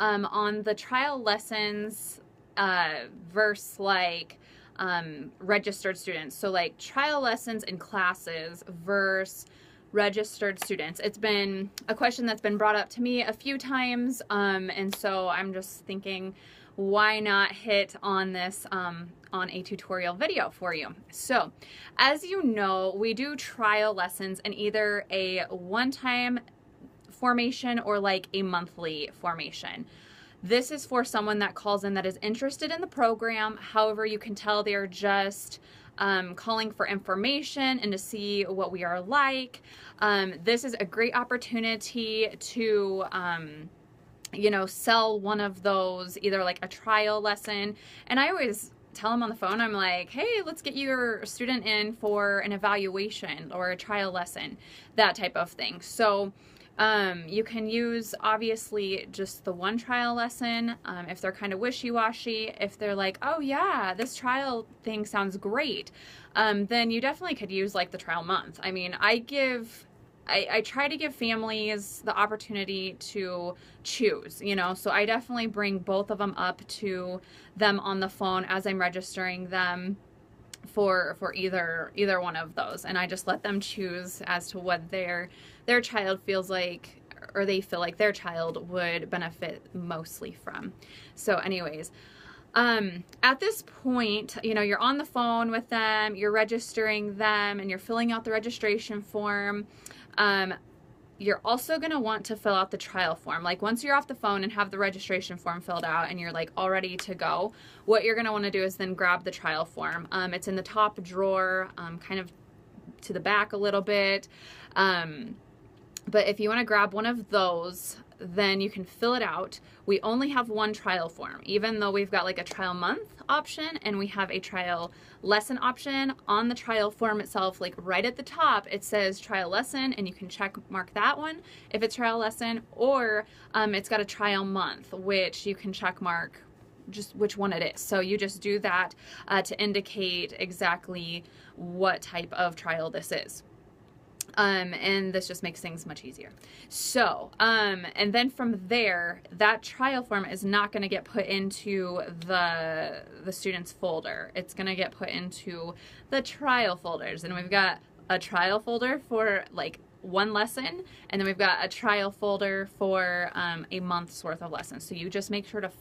on the trial lessons versus like registered students. So like trial lessons in classes versus registered students. It's been a question that's been brought up to me a few times, and so I'm just thinking, why not hit on this on a tutorial video for you. So as you know, we do trial lessons in either a one-time formation or like a monthly formation. This is for someone that calls in that is interested in the program. However, you can tell they're just calling for information and to see what we are like. This is a great opportunity to you know, sell one of those, either like a trial lesson. And I always tell them on the phone, I'm like, hey, let's get your student in for an evaluation or a trial lesson, that type of thing. So you can use obviously just the one trial lesson if they're kind of wishy-washy. If they're like, oh yeah, this trial thing sounds great, then you definitely could use like the trial month. I mean, I try to give families the opportunity to choose, you know, so I definitely bring both of them up to them on the phone as I'm registering them for either one of those, and I just let them choose as to what their child feels like, or they feel like their child would benefit mostly from. So anyways, at this point, you know, you're on the phone with them, you're registering them, and you're filling out the registration form. You're also going to want to fill out the trial form. Like once you're off the phone and have the registration form filled out and you're like all ready to go, what you're going to want to do is then grab the trial form. It's in the top drawer, kind of to the back a little bit. But if you want to grab one of those, then you can fill it out. We only have one trial form, even though we've got like a trial month option and we have a trial lesson option. On the trial form itself, like right at the top, it says trial lesson, and you can check mark that one if it's trial lesson, or it's got a trial month, which you can check mark just which one it is. So you just do that to indicate exactly what type of trial this is. And this just makes things much easier. So, and then from there, that trial form is not going to get put into the student's folder. It's going to get put into the trial folders. And we've got a trial folder for like one lesson, and then we've got a trial folder for a month's worth of lessons. So you just make sure to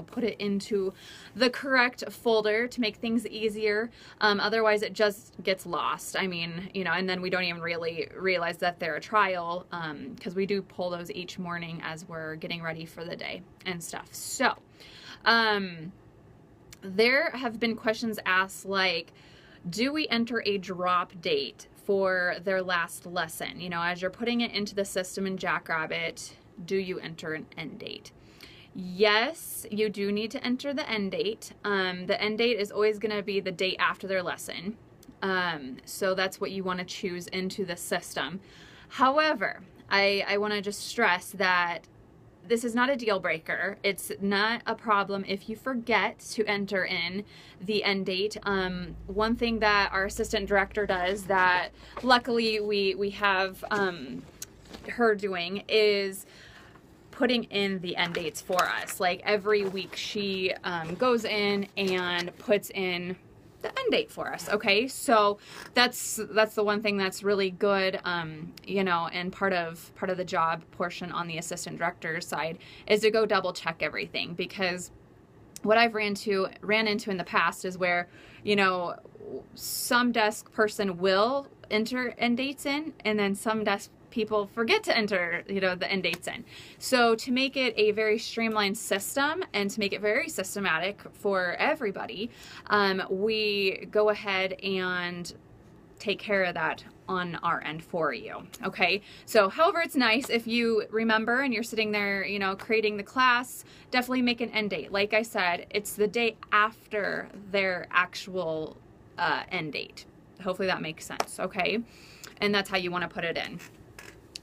put it into the correct folder to make things easier. Otherwise it just gets lost. I mean, and then we don't even really realize that they're a trial, because we do pull those each morning as we're getting ready for the day and stuff. So, there have been questions asked like, do we enter a drop date for their last lesson? As you're putting it into the system in Jackrabbit, do you enter an end date? Yes, you do need to enter the end date. The end date is always going to be the date after their lesson. So that's what you want to choose into the system. However, I want to just stress that this is not a deal breaker. It's not a problem if you forget to enter in the end date. One thing that our assistant director does that luckily we have her doing is putting in the end dates for us. Like every week she goes in and puts in the end date for us. Okay, so that's the one thing that's really good, and part of the job portion on the assistant director's side is to go double check everything, because what I've ran into in the past is where some desk person will enter end dates in, and then some desk people forget to enter, the end dates in. So to make it a very streamlined system and to make it very systematic for everybody, we go ahead and take care of that on our end for you. Okay. So, however, it's nice if you remember and you're sitting there, creating the class, definitely make an end date. Like I said, it's the day after their actual end date. Hopefully that makes sense. Okay. And that's how you want to put it in.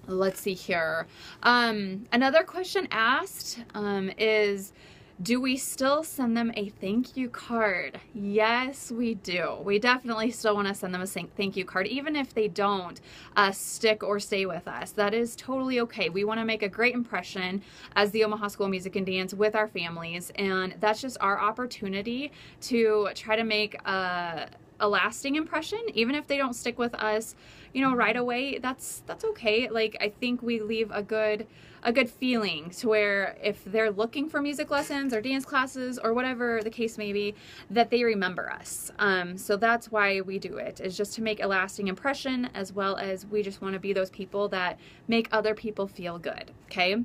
Let's see here. Another question asked is, Do we still send them a thank you card? Yes, we do. We definitely still want to send them a thank you card, even if they don't stick or stay with us. That is totally okay. We want to make a great impression as the Omaha School of Music and Dance with our families, and that's just our opportunity to try to make a lasting impression, even if they don't stick with us, you know, right away. That's okay. Like, I think we leave a good feeling to where if they're looking for music lessons or dance classes or whatever the case may be, that they remember us. So that's why we do it, is just to make a lasting impression, as well as we just want to be those people that make other people feel good. Okay.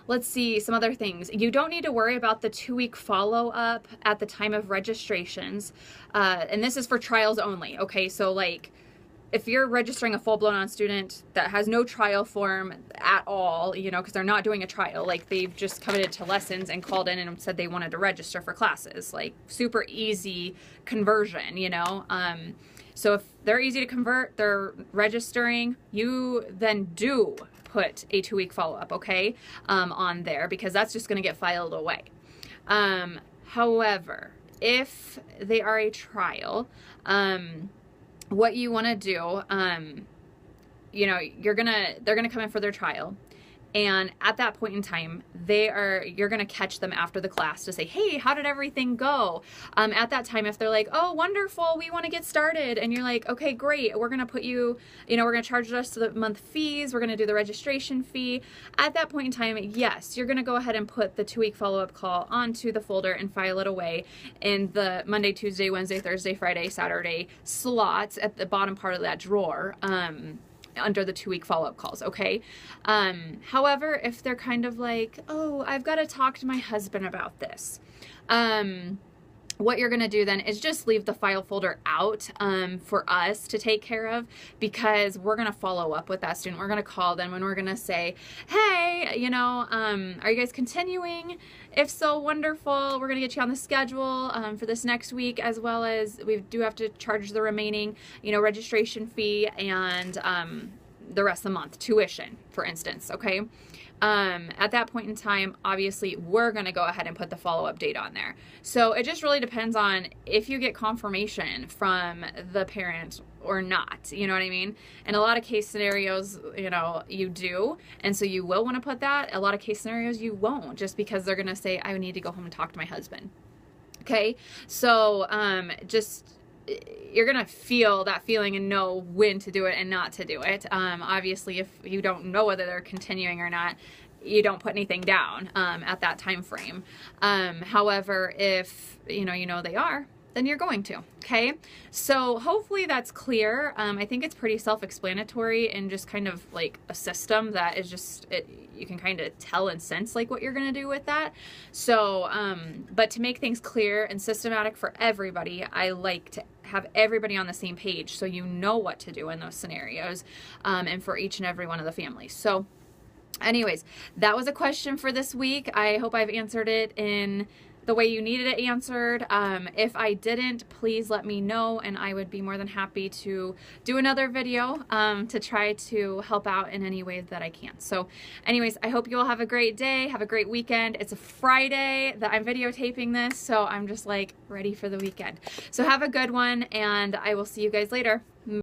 Let's see some other things. You don't need to worry about the 2-week follow-up at the time of registrations. And this is for trials only. Okay. So like, if you're registering a full-blown on student that has no trial form at all, you know, because they're not doing a trial, like they've just committed to lessons and called in and said they wanted to register for classes, like super easy conversion, you know. So if they're easy to convert, they're registering, you then do put a 2-week follow-up, okay, on there, because that's just going to get filed away. However, if they are a trial, what you want to do, you know, they're gonna come in for their trial, and at that point in time, you're gonna catch them after the class to say, hey, how did everything go? At that time, if they're like, oh, wonderful, we want to get started, and you're like, okay, great, we're gonna put you, you know, we're gonna charge the rest of the month fees, we're gonna do the registration fee. At that point in time, yes, you're gonna go ahead and put the 2-week follow-up call onto the folder and file it away in the Monday, Tuesday, Wednesday, Thursday, Friday, Saturday slots at the bottom part of that drawer. Under the 2-week follow-up calls, okay? However, if they're kind of like, oh, I've got to talk to my husband about this, what you're going to do then is just leave the file folder out for us to take care of, because we're going to follow up with that student. We're going to call them and we're going to say, hey, you know, are you guys continuing? If so, wonderful. We're going to get you on the schedule for this next week, as well as we do have to charge the remaining, you know, registration fee and the rest of the month, tuition, for instance, okay? At that point in time, obviously, we're going to go ahead and put the follow-up date on there. So it just really depends on if you get confirmation from the parent or not, you know what I mean? In a lot of case scenarios, you know, you do, and so you will want to put that. A lot of case scenarios, you won't, just because they're going to say, I need to go home and talk to my husband. Okay? So just... you're going to feel that feeling and know when to do it and not to do it. Obviously, if you don't know whether they're continuing or not, you don't put anything down at that time frame. However, if you know they are, then you're going to. Okay, so hopefully that's clear. I think it's pretty self-explanatory and just kind of like a system that is just you can kind of tell and sense like what you're going to do with that. So, but to make things clear and systematic for everybody, I like to have everybody on the same page so you know what to do in those scenarios, and for each and every one of the families. So anyways, that was a question for this week. I hope I've answered it in the way you needed it answered. If I didn't, please let me know, and I would be more than happy to do another video to try to help out in any way that I can. So anyways, I hope you all have a great day, have a great weekend. It's a Friday that I'm videotaping this, so I'm just like ready for the weekend. So have a good one, and I will see you guys later.